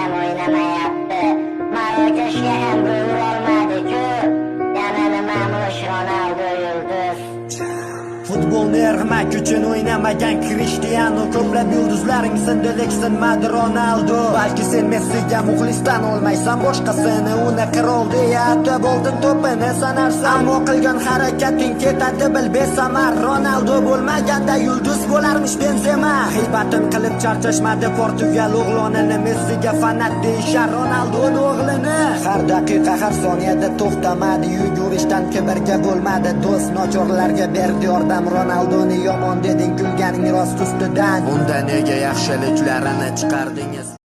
ham o'ynamayapti. Marokashga ham bo'lib olmadi-ku. Yana nimamush Ronaldo yulduz. Futbolni irg'mak uchun o'ynamagan Cristiano, ko'plab yulduzlaring sindi lekin Ronaldo. Balki sen Messiga muxlisdan olmaysan, boshqasini uni qirol deya atab oltin to'pini sanarsan. Ammo qilgan harakating ketadi bil besamar. Ronaldo bo'lmaganda yulduz bo'larmish Benzema. G'iybatin qilib charchashmadi Portugal o'g'lonini, Messiga fanat deyishar Ronaldoning o'g'lini. Har daqiqa har soniyada to'xtamadi, yugurishdan kibrga bo'lmadi do'st, nochorlarga berdi yordam. Ronaldoni yomon deding, kulganing rost ustidan. Unda nega yaxshiliklarini chiqardingiz?